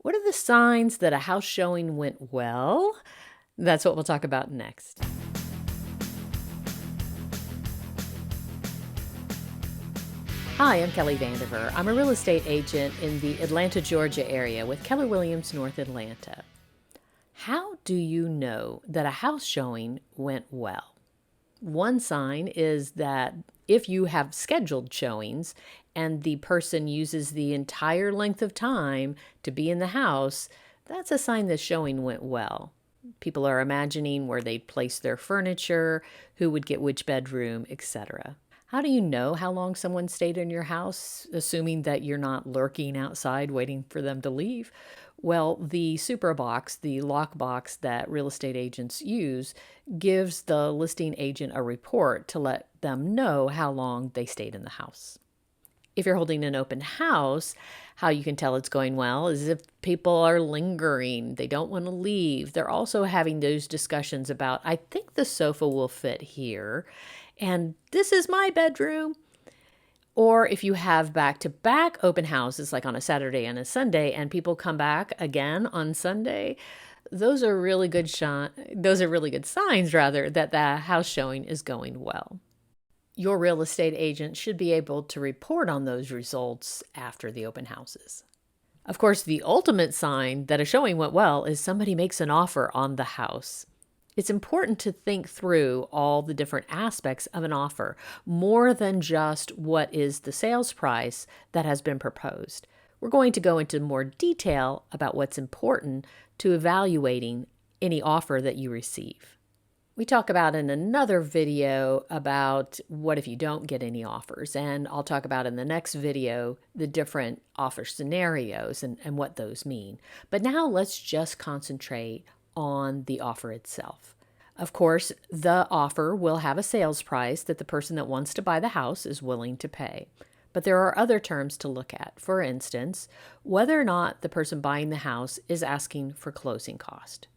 What are the signs that a house showing went well? That's what we'll talk about next. Hi, I'm Kelly Vandever. I'm a real estate agent in the Atlanta, Georgia area with Keller Williams North Atlanta. How do you know that a house showing went well? One sign is that if you have scheduled showings and the person uses the entire length of time to be in the house, that's a sign the showing went well. People are imagining where they'd place their furniture, who would get which bedroom, etc. How do you know how long someone stayed in your house, assuming that you're not lurking outside waiting for them to leave? Well, the super box, the lock box that real estate agents use, gives the listing agent a report to let them know how long they stayed in the house. If you're holding an open house, how you can tell it's going well is if people are lingering, they don't want to leave. They're also having those discussions about, I think the sofa will fit here, and this is my bedroom. Or if you have back-to-back open houses, like on a Saturday and a Sunday, and people come back again on Sunday, those are really good signs that the house showing is going well. Your real estate agent should be able to report on those results after the open houses. Of course, the ultimate sign that a showing went well is somebody makes an offer on the house. It's important to think through all the different aspects of an offer, more than just what is the sales price that has been proposed. We're going to go into more detail about what's important to evaluating any offer that you receive. We talk about in another video about what if you don't get any offers, and I'll talk about in the next video the different offer scenarios and what those mean. But now let's just concentrate on the offer itself. Of course, the offer will have a sales price that the person that wants to buy the house is willing to pay. But there are other terms to look at. For instance, whether or not the person buying the house is asking for closing cost.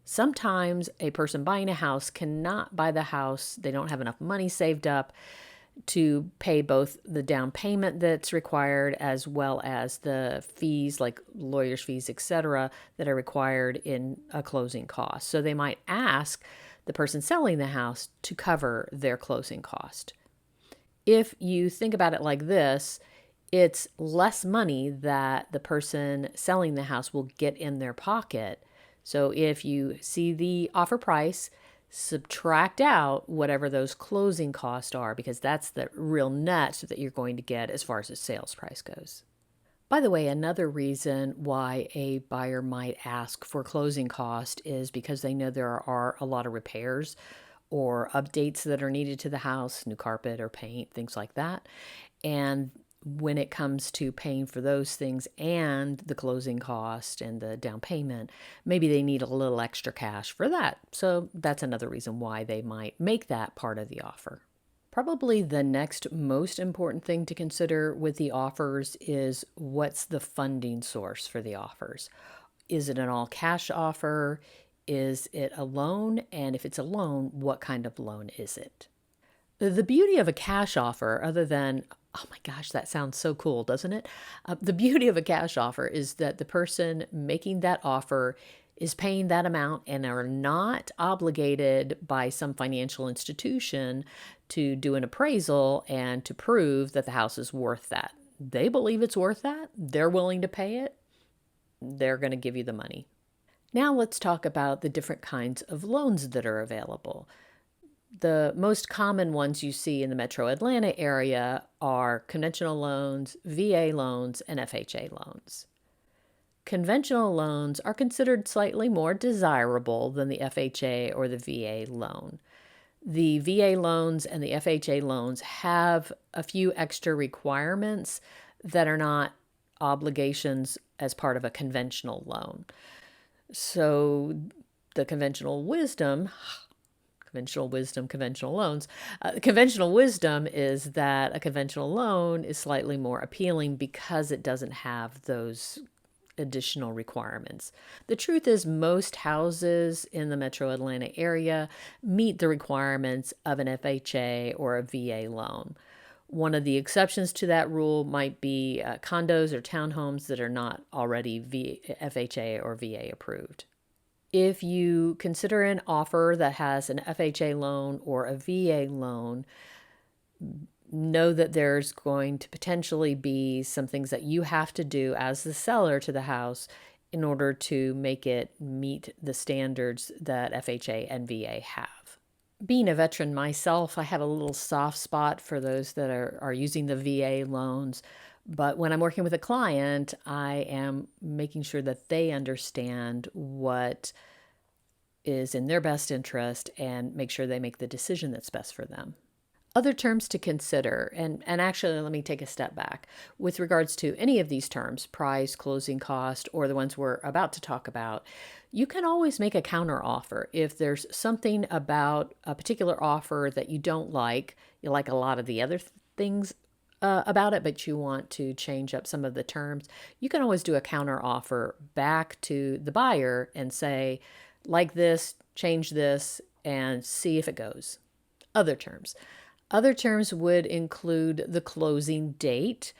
Sometimes a person buying a house cannot buy the house. They don't have enough money saved up to pay both the down payment that's required as well as the fees like lawyers' fees, etc., that are required in a closing cost. So they might ask the person selling the house to cover their closing cost. If you think about it like this, it's less money that the person selling the house will get in their pocket. So if you see the offer price, subtract out whatever those closing costs are, because that's the real net that you're going to get as far as the sales price goes. By the way, another reason why a buyer might ask for closing cost is because they know there are a lot of repairs or updates that are needed to the house, new carpet or paint, things like that. And when it comes to paying for those things and the closing cost and the down payment, maybe they need a little extra cash for that. So that's another reason why they might make that part of the offer. Probably the next most important thing to consider with the offers is what's the funding source for the offers. Is it an all cash offer? Is it a loan? And if it's a loan, what kind of loan is it? The beauty of a cash offer, other than, oh my gosh, that sounds so cool, doesn't it? The beauty of a cash offer is that the person making that offer is paying that amount and are not obligated by some financial institution to do an appraisal and to prove that the house is worth that. They believe it's worth that. They're willing to pay it. They're going to give you the money. Now let's talk about the different kinds of loans that are available. The most common ones you see in the metro Atlanta area are conventional loans, VA loans, and FHA loans. Conventional loans are considered slightly more desirable than the FHA or the VA loan. The VA loans and the FHA loans have a few extra requirements that are not obligations as part of a conventional loan. So the conventional wisdom, conventional loans. Conventional wisdom is that a conventional loan is slightly more appealing because it doesn't have those additional requirements. The truth is most houses in the metro Atlanta area meet the requirements of an FHA or a VA loan. One of the exceptions to that rule might be condos or townhomes that are not already FHA or VA approved. If you consider an offer that has an FHA loan or a VA loan, know that there's going to potentially be some things that you have to do as the seller to the house in order to make it meet the standards that FHA and VA have. Being a veteran myself, I have a little soft spot for those that are using the VA loans. But when I'm working with a client, I am making sure that they understand what is in their best interest and make sure they make the decision that's best for them. Other terms to consider, and actually let me take a step back. With regards to any of these terms, price, closing cost, or the ones we're about to talk about, you can always make a counter offer. If there's something about a particular offer that you don't like, you like a lot of the other things about it, but you want to change up some of the terms, you can always do a counter offer back to the buyer and say, like this, change this, and see if it goes. Other terms. Other terms would include the closing date.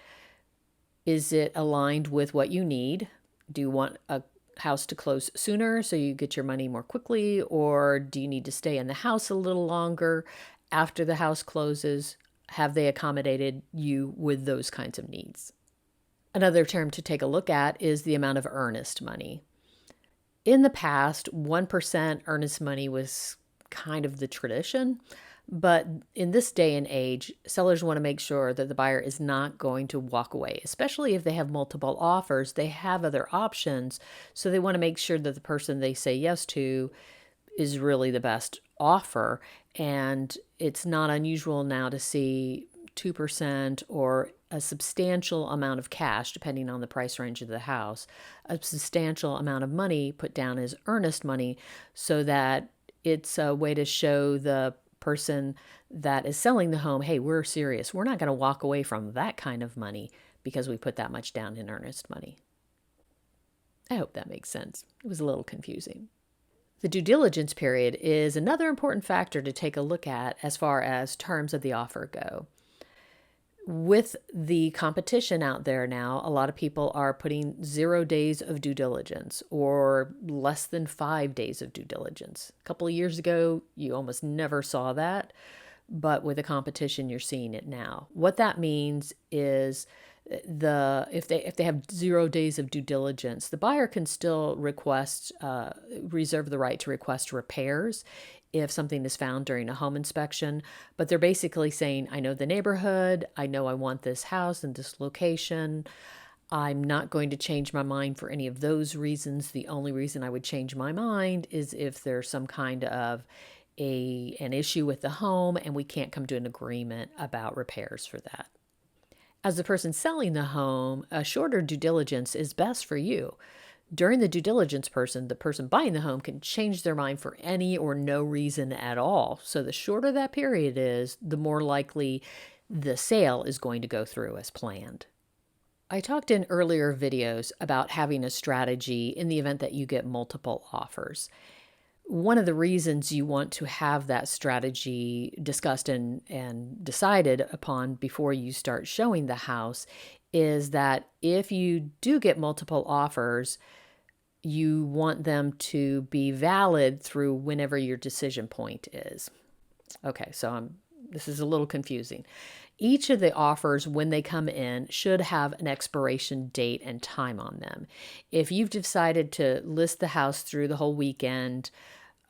Is it aligned with what you need? Do you want a house to close sooner so you get your money more quickly? Or do you need to stay in the house a little longer after the house closes? Have they accommodated you with those kinds of needs? Another term to take a look at is the amount of earnest money. In the past, 1% earnest money was kind of the tradition. But in this day and age, sellers want to make sure that the buyer is not going to walk away, especially if they have multiple offers. They have other options. So they want to make sure that the person they say yes to is really the best offer. And it's not unusual now to see 2% or a substantial amount of cash, depending on the price range of the house, a substantial amount of money put down as earnest money so that it's a way to show the person that is selling the home, hey, we're serious. We're not going to walk away from that kind of money because we put that much down in earnest money. I hope that makes sense. It was a little confusing. The due diligence period is another important factor to take a look at as far as terms of the offer go. With the competition out there now, a lot of people are putting 0 days of due diligence or less than 5 days of due diligence. A couple of years ago, you almost never saw that, but with the competition, you're seeing it now. What that means is if they have 0 days of due diligence, the buyer can still reserve the right to request repairs if something is found during a home inspection. But they're basically saying, I know the neighborhood, I know I want this house and this location. I'm not going to change my mind for any of those reasons. The only reason I would change my mind is if there's some kind of an issue with the home and we can't come to an agreement about repairs for that. As the person selling the home, a shorter due diligence is best for you. During the due diligence the person buying the home can change their mind for any or no reason at all. So the shorter that period is, the more likely the sale is going to go through as planned. I talked in earlier videos about having a strategy in the event that you get multiple offers. One of the reasons you want to have that strategy discussed and decided upon before you start showing the house is that if you do get multiple offers, you want them to be valid through whenever your decision point is. Okay, so this is a little confusing. Each of the offers, when they come in, should have an expiration date and time on them. If you've decided to list the house through the whole weekend,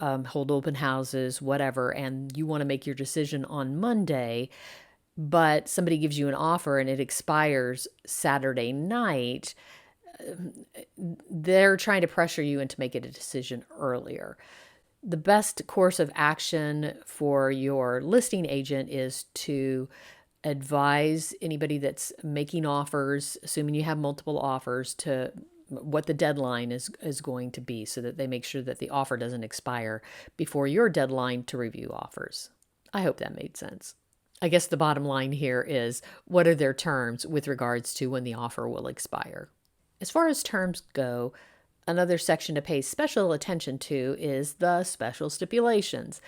hold open houses, whatever, and you want to make your decision on Monday, but somebody gives you an offer and it expires Saturday night, they're trying to pressure you into making a decision earlier. The best course of action for your listing agent is to advise anybody that's making offers, assuming you have multiple offers, to what the deadline is going to be so that they make sure that the offer doesn't expire before your deadline to review offers. I hope that made sense. I guess the bottom line here is, what are their terms with regards to when the offer will expire? As far as terms go, Another section to pay special attention to is the special stipulations.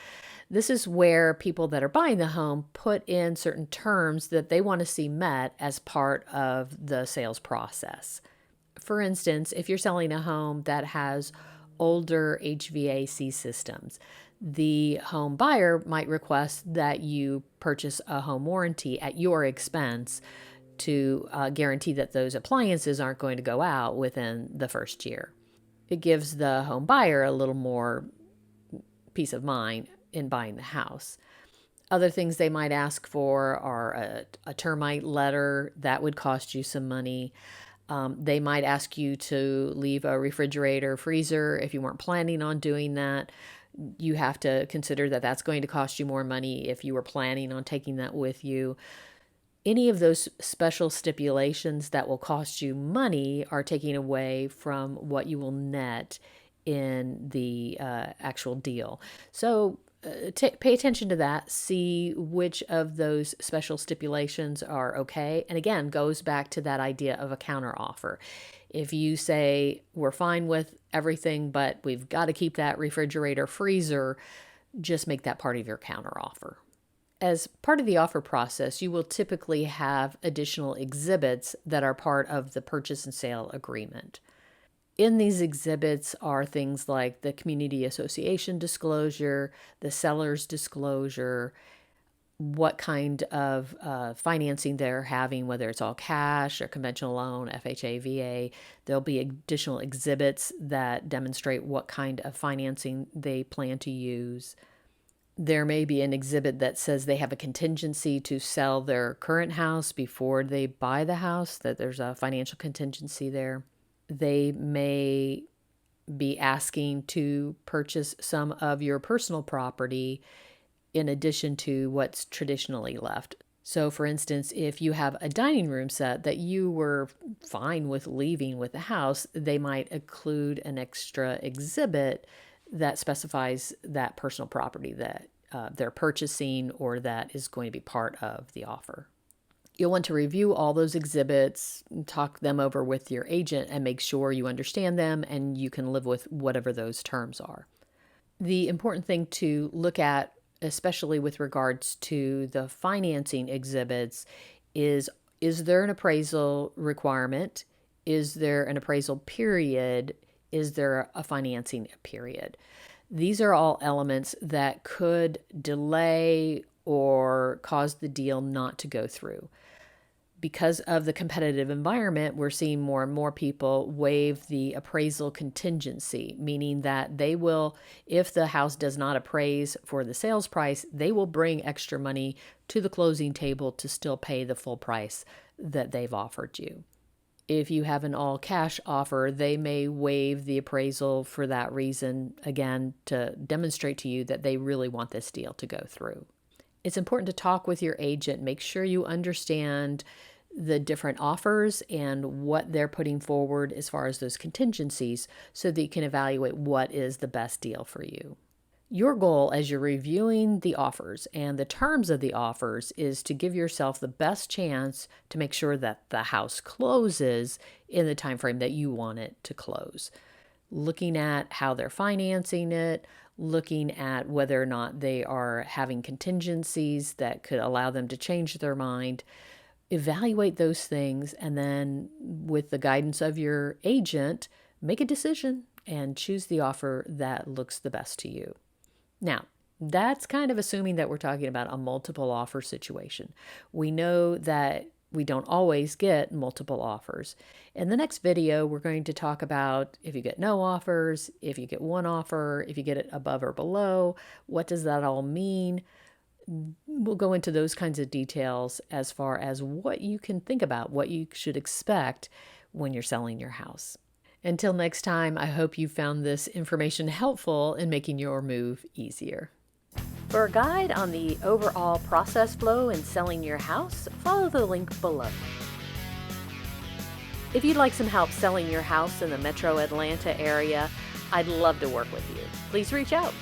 This is where people that are buying the home put in certain terms that they want to see met as part of the sales process. For instance, if you're selling a home that has older HVAC systems, the home buyer might request that you purchase a home warranty at your expense to guarantee that those appliances aren't going to go out within the first year. It gives the home buyer a little more peace of mind in buying the house. Other things they might ask for are a termite letter. That would cost you some money. They might ask you to leave a refrigerator, freezer. If you weren't planning on doing that, you have to consider that that's going to cost you more money if you were planning on taking that with you. Any of those special stipulations that will cost you money are taking away from what you will net in the actual deal. So pay attention to that. See which of those special stipulations are okay. And again, goes back to that idea of a counter offer. If you say, we're fine with everything, but we've got to keep that refrigerator, freezer, just make that part of your counter offer. As part of the offer process, you will typically have additional exhibits that are part of the purchase and sale agreement. In these exhibits are things like the community association disclosure, the seller's disclosure, what kind of financing they're having, whether it's all cash or conventional loan, FHA, VA. There'll be additional exhibits that demonstrate what kind of financing they plan to use. There may be an exhibit that says they have a contingency to sell their current house before they buy the house, that there's a financial contingency there. They may be asking to purchase some of your personal property in addition to what's traditionally left. So, for instance, if you have a dining room set that you were fine with leaving with the house, they might include an extra exhibit that specifies that personal property that they're purchasing or that is going to be part of the offer. You'll want to review all those exhibits, talk them over with your agent, and make sure you understand them and you can live with whatever those terms are. The important thing to look at, especially with regards to the financing exhibits, is there an appraisal requirement? Is there an appraisal period? Is there a financing period? These are all elements that could delay or cause the deal not to go through. Because of the competitive environment, we're seeing more and more people waive the appraisal contingency, meaning that they will, if the house does not appraise for the sales price, they will bring extra money to the closing table to still pay the full price that they've offered you. If you have an all cash offer, they may waive the appraisal for that reason, again, to demonstrate to you that they really want this deal to go through. It's important to talk with your agent, make sure you understand the different offers and what they're putting forward as far as those contingencies so that you can evaluate what is the best deal for you. Your goal as you're reviewing the offers and the terms of the offers is to give yourself the best chance to make sure that the house closes in the time frame that you want it to close. Looking at how they're financing it, looking at whether or not they are having contingencies that could allow them to change their mind. Evaluate those things, and then with the guidance of your agent, make a decision and choose the offer that looks the best to you. Now, that's kind of assuming that we're talking about a multiple offer situation. We know that we don't always get multiple offers. In the next video, we're going to talk about if you get no offers, if you get one offer, if you get it above or below, what does that all mean? We'll go into those kinds of details as far as what you can think about, what you should expect when you're selling your house. Until next time, I hope you found this information helpful in making your move easier. For a guide on the overall process flow in selling your house, follow the link below. If you'd like some help selling your house in the metro Atlanta area, I'd love to work with you. Please reach out.